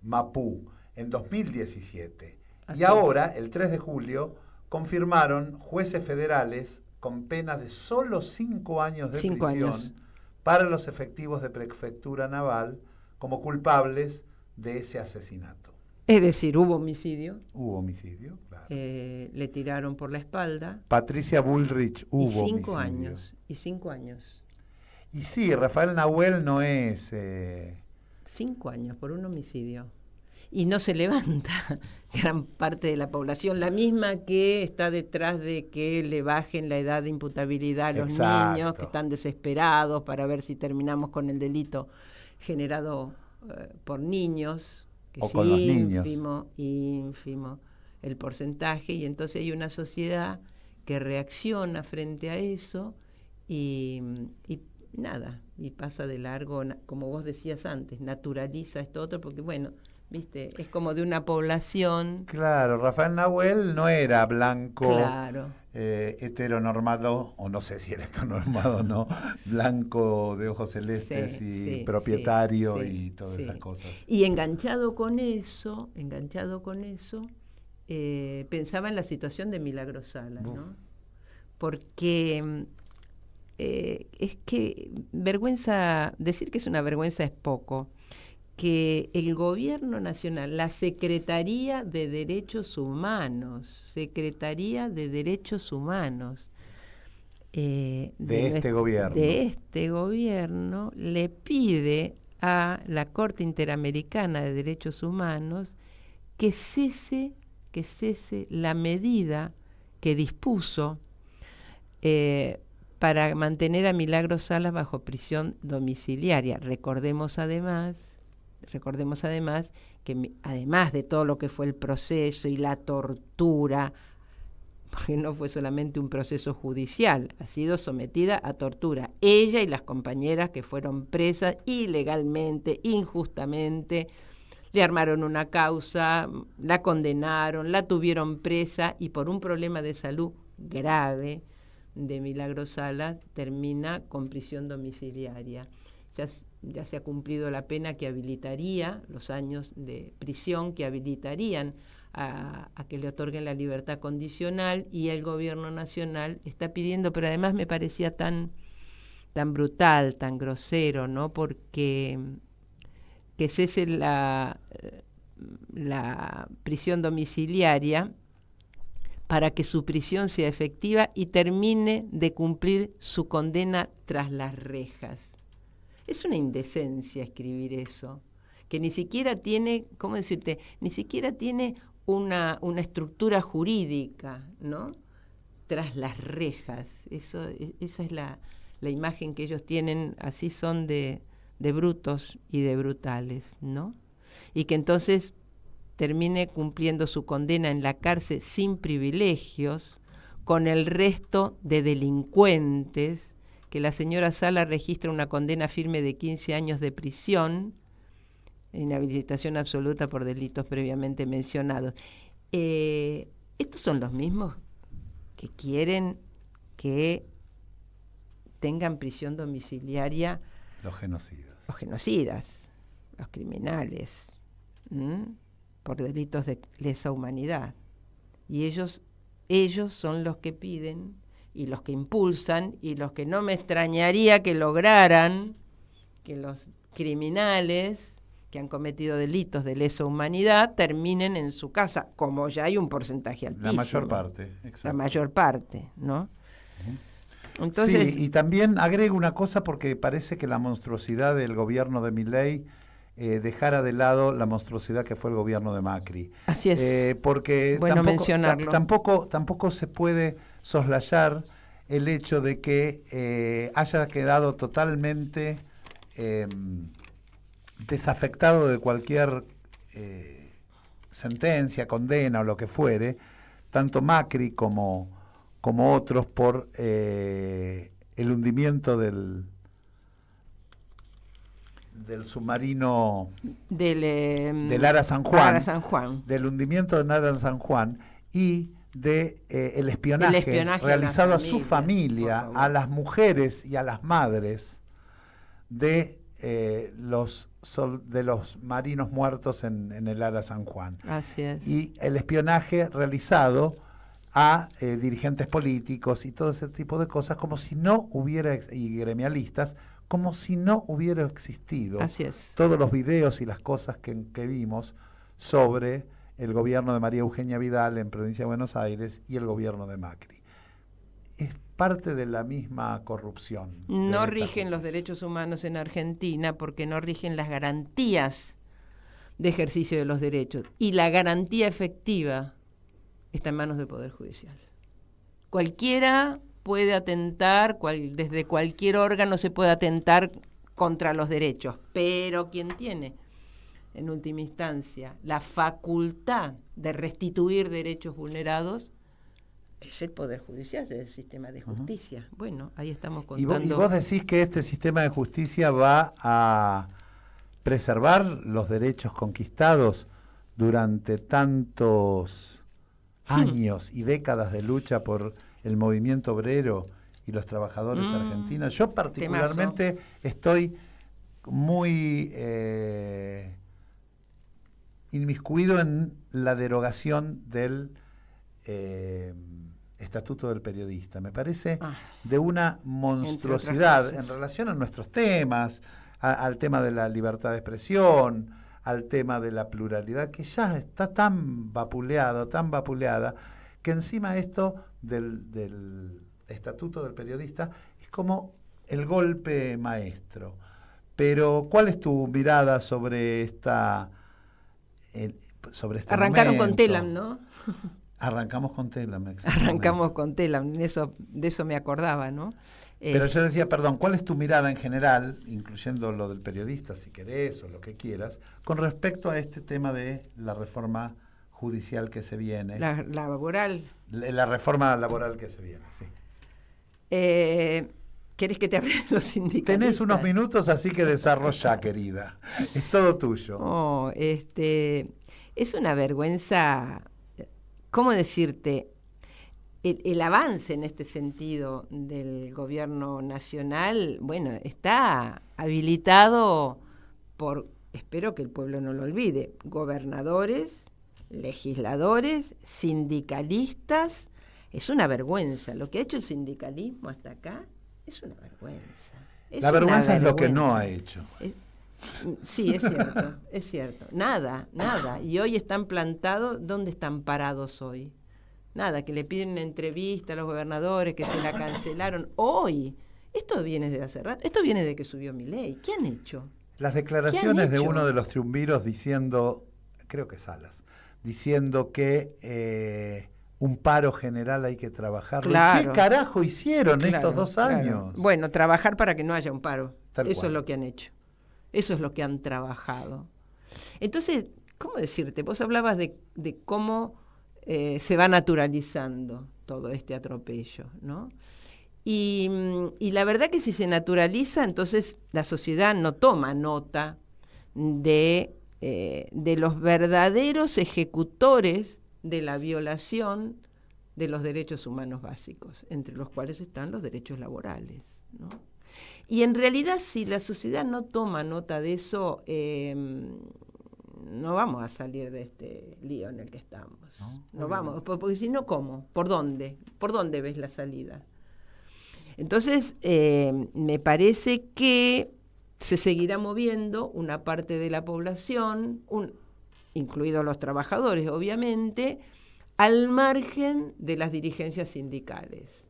Mapú en 2017. Así y ahora, el 3 de julio, confirmaron jueces federales con pena de solo 5 años de prisión para los efectivos de Prefectura Naval como culpables de ese asesinato. Es decir, hubo homicidio. Hubo homicidio, claro. Le tiraron por la espalda. Patricia Bullrich hubo y 5 homicidio. años. Y 5 años. Y sí, Rafael Nahuel no es... 5 años por un homicidio. Y no se levanta gran parte de la población, la misma que está detrás de que le bajen la edad de imputabilidad a los niños, que están desesperados para ver si terminamos con el delito generado por niños, que o con los niños. ínfimo el porcentaje, y entonces hay una sociedad que reacciona frente a eso y nada, y pasa de largo, como vos decías antes, naturaliza esto otro, porque bueno, viste, es como de una población. Claro, Rafael Nahuel no era blanco, claro, heteronormado, o no sé si era heteronormado o no, blanco de ojos celestes y propietario y todas esas cosas. Y enganchado con eso, pensaba en la situación de Milagro Sala, ¿no? Porque es que decir que es una vergüenza es poco, que el gobierno nacional, la Secretaría de Derechos Humanos de este gobierno le pide a la Corte Interamericana de Derechos Humanos que cese la medida que dispuso para mantener a Milagro Salas bajo prisión domiciliaria. Recordemos además que además de todo lo que fue el proceso y la tortura, porque no fue solamente un proceso judicial, ha sido sometida a tortura ella y las compañeras que fueron presas ilegalmente, injustamente, le armaron una causa, la condenaron, la tuvieron presa y por un problema de salud grave de Milagro Salas termina con prisión domiciliaria. Ya se ha cumplido la pena que habilitaría, los años de prisión que habilitarían a que le otorguen la libertad condicional, y el gobierno nacional está pidiendo, pero además me parecía tan brutal, tan grosero, ¿no? Porque que cese la prisión domiciliaria para que su prisión sea efectiva y termine de cumplir su condena tras las rejas. Es una indecencia escribir eso, que ni siquiera tiene, ¿cómo decirte? Ni siquiera tiene una estructura jurídica, ¿no? Tras las rejas. Esa es la imagen que ellos tienen, así son de brutos y de brutales, ¿no? Y que entonces termine cumpliendo su condena en la cárcel sin privilegios, con el resto de delincuentes, que la señora Sala registra una condena firme de 15 años de prisión, inhabilitación absoluta por delitos previamente mencionados. Estos son los mismos que quieren que tengan prisión domiciliaria los genocidas, los criminales, por delitos de lesa humanidad. Y ellos son los que piden y los que impulsan y los que no me extrañaría que lograran que los criminales que han cometido delitos de lesa humanidad terminen en su casa, como ya hay un porcentaje altísimo. La mayor parte, exacto. La mayor parte, ¿no? Entonces, sí, y también agrego una cosa, porque parece que la monstruosidad del gobierno de Milei dejara de lado la monstruosidad que fue el gobierno de Macri. Así es. Porque bueno mencionarlo. Tampoco se puede soslayar el hecho de que haya quedado totalmente desafectado de cualquier sentencia, condena o lo que fuere, tanto Macri como otros, por el hundimiento del submarino del Ara San Juan, del hundimiento de Ara San Juan y de el espionaje realizado a su familia, a las mujeres y a las madres de los marinos muertos en el Ara San Juan. Así es. Y el espionaje realizado a dirigentes políticos y todo ese tipo de cosas, como si no hubiera, y gremialistas, como si no hubiera existido. Así es. Todos los videos y las cosas que vimos sobre el gobierno de María Eugenia Vidal en Provincia de Buenos Aires y el gobierno de Macri. Es parte de la misma corrupción. No rigen los derechos humanos en Argentina porque no rigen las garantías de ejercicio de los derechos. Y la garantía efectiva está en manos del Poder Judicial. Cualquiera puede atentar, desde cualquier órgano se puede atentar contra los derechos, pero quien tiene en última instancia la facultad de restituir derechos vulnerados es el Poder Judicial, es el sistema de justicia. Uh-huh. Bueno, ahí estamos contando. ¿Y vos decís que este sistema de justicia va a preservar los derechos conquistados durante tantos años y décadas de lucha por el movimiento obrero y los trabajadores argentinos? Yo particularmente estoy muy inmiscuido en la derogación del Estatuto del Periodista. Me parece de una monstruosidad en relación a nuestros temas, al tema de la libertad de expresión, al tema de la pluralidad, que ya está tan vapuleada, que encima esto del Estatuto del Periodista es como el golpe maestro. Pero, ¿cuál es tu mirada sobre esta Arrancaron momento? Con Telam, ¿no? Arrancamos con Telam, Arrancamos con Telam, de eso me acordaba, ¿no? Pero yo decía, perdón, ¿cuál es tu mirada en general, incluyendo lo del periodista, si querés, o lo que quieras, con respecto a este tema de la reforma judicial que se viene? La laboral. La reforma laboral que se viene, sí. ¿Querés que te hable de los sindicalistas? Tenés unos minutos, así que desarrolla, querida. Es todo tuyo. Oh, es una vergüenza, ¿cómo decirte? El avance en este sentido del gobierno nacional, bueno, está habilitado por, espero que el pueblo no lo olvide, gobernadores legisladores, sindicalistas. Es una vergüenza. Lo que ha hecho el sindicalismo hasta acá es una vergüenza. La vergüenza es lo que no ha hecho. Sí, es cierto, es cierto. Nada. Y hoy están plantados, ¿dónde están parados hoy? Nada, que le piden una entrevista a los gobernadores, que se la cancelaron. Hoy, esto viene de hace rato, esto viene de que subió Milei. ¿Qué han hecho? Las declaraciones de uno de los triunviros diciendo, creo que Salas, diciendo que un paro general hay que trabajarlo. Claro. ¿Qué carajo hicieron estos 2 años? Bueno, trabajar para que no haya un paro. Tal Eso cual. es lo que han hecho. Eso es lo que han trabajado. Entonces, ¿cómo decirte? Vos hablabas de cómo se va naturalizando todo este atropello, ¿no? Y la verdad que si se naturaliza, entonces la sociedad no toma nota de los verdaderos ejecutores de la violación de los derechos humanos básicos, entre los cuales están los derechos laborales, ¿no? Y en realidad, si la sociedad no toma nota de eso, no vamos a salir de este lío en el que estamos. No vamos, porque si no, ¿cómo? ¿Por dónde? ¿Por dónde ves la salida? Entonces, me parece que se seguirá moviendo una parte de la población, incluidos los trabajadores, obviamente, al margen de las dirigencias sindicales.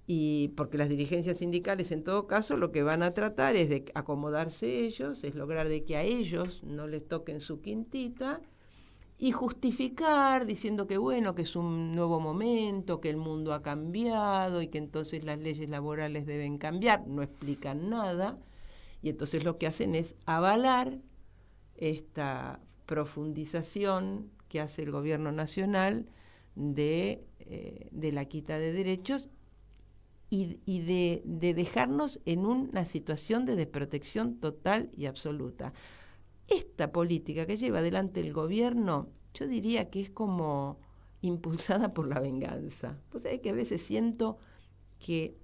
Y porque las dirigencias sindicales, en todo caso, lo que van a tratar es de acomodarse ellos, es lograr de que a ellos no les toquen su quintita y justificar diciendo que bueno, que es un nuevo momento, que el mundo ha cambiado y que entonces las leyes laborales deben cambiar. No explican nada y entonces lo que hacen es avalar esta profundización que hace el gobierno nacional de la quita de derechos y de dejarnos en una situación de desprotección total y absoluta. Esta política que lleva adelante el gobierno, yo diría que es como impulsada por la venganza. Pues sabés que a veces siento que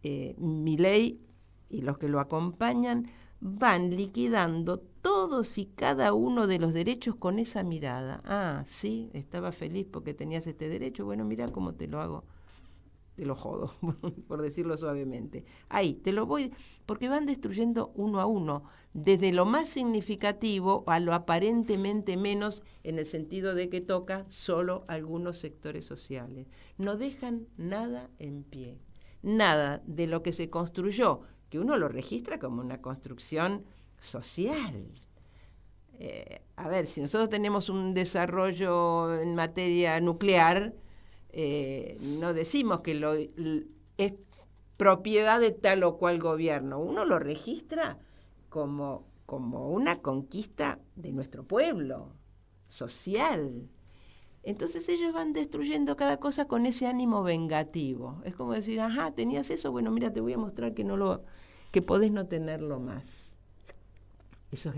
Milei y los que lo acompañan van liquidando todos y cada uno de los derechos con esa mirada. Ah, sí, estaba feliz porque tenías este derecho. Bueno, mira cómo te lo hago. Te lo jodo, por decirlo suavemente. Ahí, te lo voy, porque van destruyendo uno a uno, desde lo más significativo a lo aparentemente menos, en el sentido de que toca solo algunos sectores sociales. No dejan nada en pie, nada de lo que se construyó, que uno lo registra como una construcción social. A ver, si nosotros tenemos un desarrollo en materia nuclear, no decimos que es propiedad de tal o cual gobierno. Uno lo registra como una conquista de nuestro pueblo, social. Entonces ellos van destruyendo cada cosa con ese ánimo vengativo. Es como decir, ajá, tenías eso, bueno, mira, te voy a mostrar que podés no tenerlo más. Eso es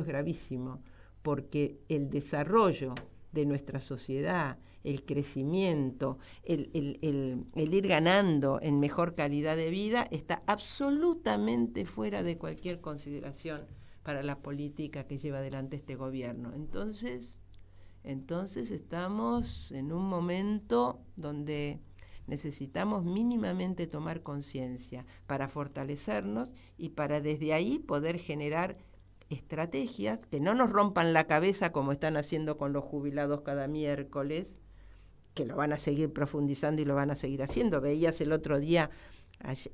gravísimo, porque el desarrollo de nuestra sociedad, el crecimiento, el ir ganando en mejor calidad de vida, está absolutamente fuera de cualquier consideración para la política que lleva adelante este gobierno. Entonces estamos en un momento donde necesitamos mínimamente tomar conciencia para fortalecernos y para desde ahí poder generar estrategias que no nos rompan la cabeza como están haciendo con los jubilados cada miércoles, que lo van a seguir profundizando y lo van a seguir haciendo. Veías el otro día,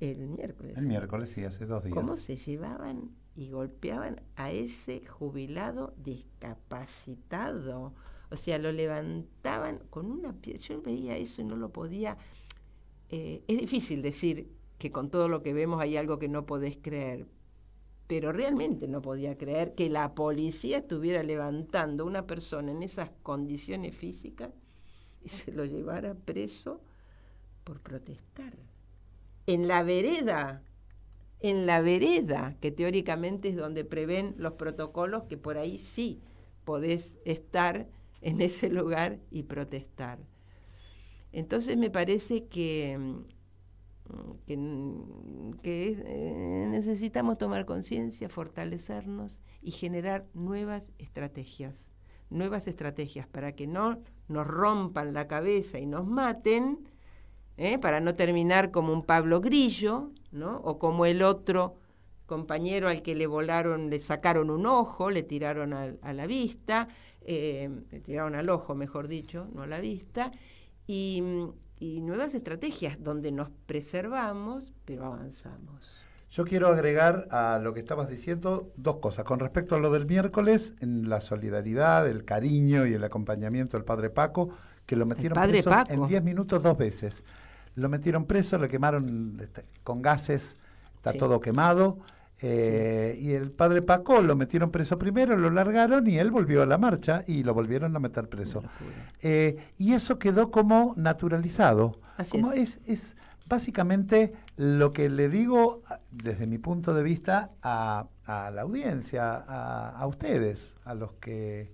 el miércoles. El miércoles, sí, hace 2 días. ¿Cómo se llevaban y golpeaban a ese jubilado discapacitado? O sea, lo levantaban con una piedra. Yo veía eso y no lo podía. Es difícil decir que con todo lo que vemos hay algo que no podés creer, pero realmente no podía creer que la policía estuviera levantando a una persona en esas condiciones físicas y se lo llevara preso por protestar. En la vereda, que teóricamente es donde prevén los protocolos, que por ahí sí podés estar en ese lugar y protestar. Entonces me parece que necesitamos tomar conciencia, fortalecernos y generar nuevas estrategias nuevas estrategias para que no nos rompan la cabeza y nos maten, para no terminar como un Pablo Grillo, ¿no? O como el otro compañero al que le sacaron un ojo, le tiraron a la vista, le tiraron al ojo, mejor dicho, no a la vista, y nuevas estrategias donde nos preservamos, pero avanzamos. Yo quiero agregar a lo que estabas diciendo 2 cosas. Con respecto a lo del miércoles, en la solidaridad, el cariño y el acompañamiento del padre Paco, que lo metieron preso en 10 minutos 2 veces. Lo metieron preso, lo quemaron con gases, está todo quemado. Y el padre Paco lo metieron preso primero, lo largaron y él volvió a la marcha y lo volvieron a meter preso. Y eso quedó como naturalizado. Como es básicamente lo que le digo desde mi punto de vista a la audiencia, a ustedes, a los que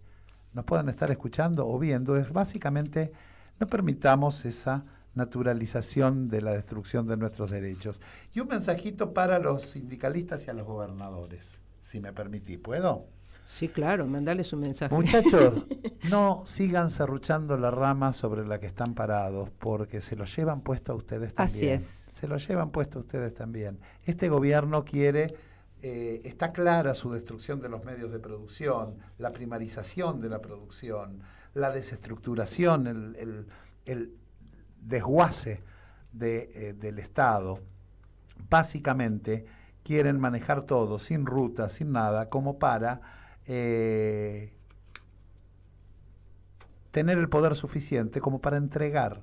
nos puedan estar escuchando o viendo, es básicamente no permitamos esa naturalización de la destrucción de nuestros derechos. Y un mensajito para los sindicalistas y a los gobernadores, si me permití, ¿puedo? Sí, claro, mandales un mensaje. Muchachos, no sigan serruchando la rama sobre la que están parados, porque se lo llevan puesto a ustedes también. Así es. Se lo llevan puesto a ustedes también. Este gobierno quiere, está clara su destrucción de los medios de producción, la primarización de la producción, la desestructuración, el desguace del Estado. Básicamente quieren manejar todo sin ruta, sin nada, como para tener el poder suficiente como para entregar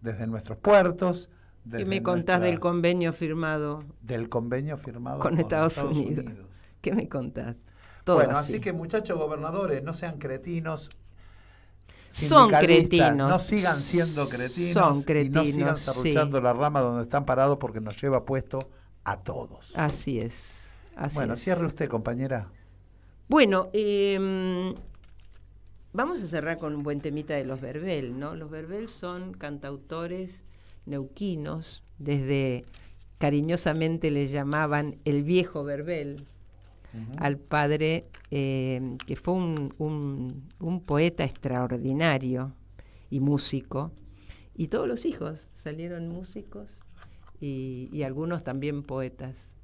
desde nuestros puertos. ¿Qué me contás del convenio firmado? Del convenio firmado con Estados Unidos. ¿Qué me contás? Todo bueno, así que muchachos gobernadores, no sean cretinos. Son cretinos. No sigan siendo cretinos. Son cretinos, y no sigan serruchando la rama donde están parados porque nos lleva puesto a todos. Así es. Bueno, cierre usted, compañera. Bueno, vamos a cerrar con un buen temita de los Verbel, ¿no? Los Verbel son cantautores neuquinos, desde cariñosamente le llamaban el viejo Verbel, al padre, que fue un poeta extraordinario y músico, y todos los hijos salieron músicos y algunos también poetas.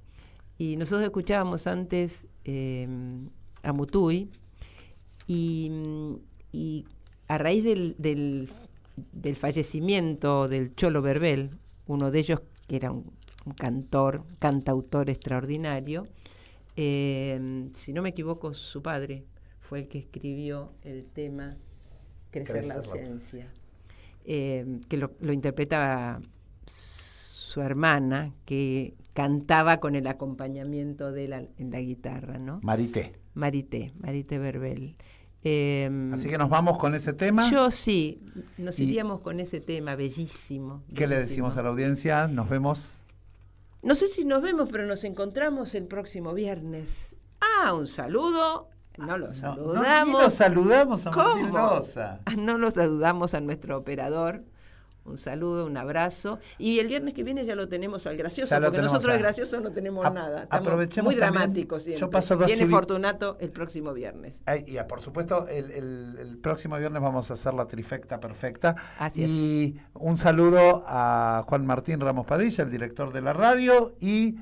Y nosotros escuchábamos antes a Mutuy, y a raíz del fallecimiento del Cholo Verbel, uno de ellos que era un cantautor extraordinario, si no me equivoco, su padre fue el que escribió el tema Crecer la ausencia, que lo interpretaba su hermana, que cantaba con el acompañamiento de él en la guitarra, ¿no? Marité Verbel. Así que nos vamos con ese tema. Yo sí, nos iríamos con ese tema, bellísimo. ¿Qué le decimos a la audiencia? Nos vemos. No sé si nos vemos, pero nos encontramos el próximo viernes. Un saludo. No lo saludamos. No lo saludamos a Martín Loza. No lo saludamos a nuestro operador. Un saludo, un abrazo. Y el viernes que viene ya lo tenemos al gracioso, porque nosotros de gracioso no tenemos nada. Estamos muy dramáticos siempre. Yo paso viene Fortunato el próximo viernes. Por supuesto, el próximo viernes vamos a hacer la trifecta perfecta. Así es. Y un saludo a Juan Martín Ramos Padilla, el director de la radio, y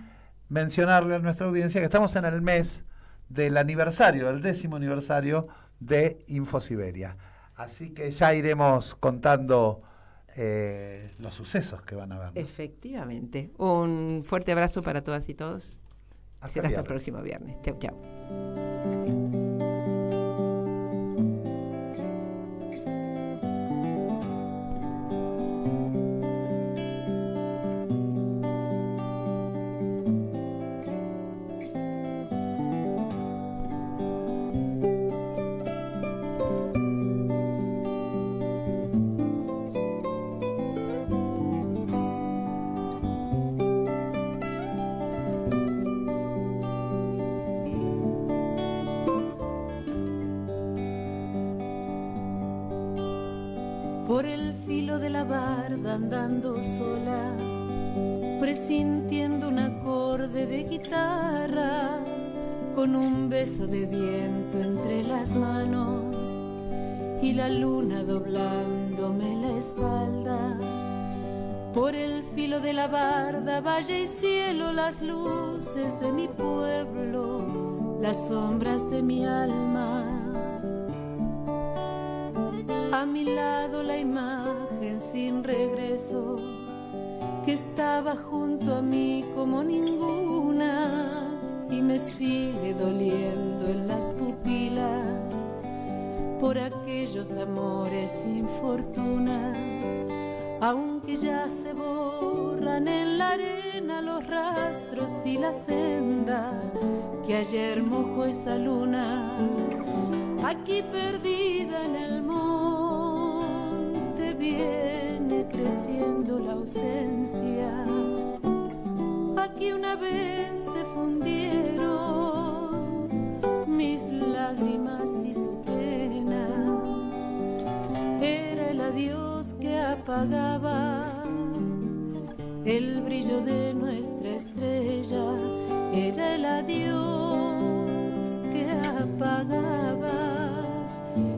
mencionarle a nuestra audiencia que estamos en el mes del aniversario, del 10º aniversario de InfoSiberia. Así que ya iremos contando los sucesos que van a ver, ¿no? Efectivamente. Un fuerte abrazo para todas y todos. Será hasta el próximo viernes. Chau, chau. Por el filo de la barda andando sola, presintiendo un acorde de guitarra, con un beso de viento entre las manos, y la luna doblándome la espalda. Por el filo de la barda, valle y cielo, las luces de mi pueblo, las sombras de mi alma. A mi lado la imagen sin regreso, que estaba junto a mí como ninguna, y me sigue doliendo en las pupilas por aquellos amores sin fortuna. Aunque ya se borran en la arena los rastros y la senda que ayer mojó esa luna, aquí perdida en el monte viene creciendo la ausencia. Aquí una vez se fundieron mis lágrimas y su pena. Era el adiós que apagaba el brillo de nuestra estrella. Era el adiós que apagaba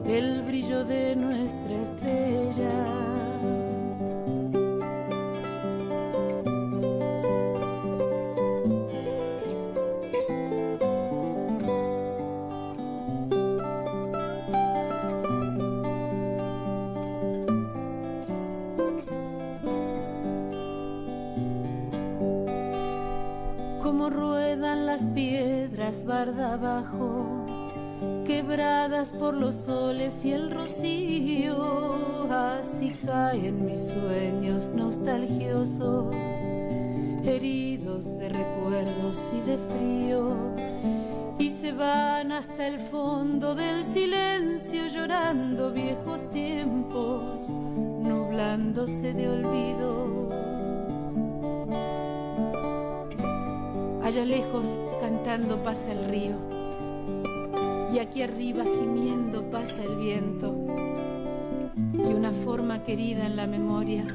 el brillo de nuestra estrella. Como ruedan las piedras barda abajo, quebradas por los soles y el rocío, así caen mis sueños nostalgiosos, heridos de recuerdos y de frío, y se van hasta el fondo del silencio, llorando viejos tiempos, nublándose de olvido. Allá lejos cantando pasa el río, y aquí arriba gimiendo pasa el viento, y una forma querida en la memoria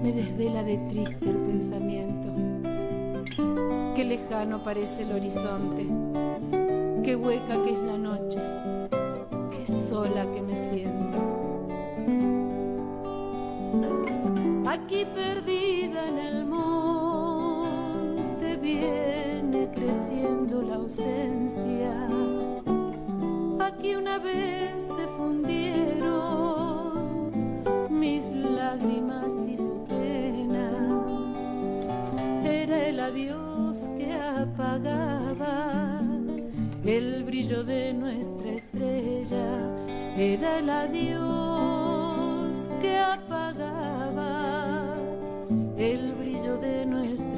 me desvela de triste el pensamiento. Qué lejano parece el horizonte, qué hueca que es la noche, qué sola que me siento. Aquí perdida en el monte viene creciendo la ausencia. Aquí una vez se fundieron mis lágrimas y su pena. Era el adiós que apagaba el brillo de nuestra estrella. Era el adiós que apagaba el brillo de nuestra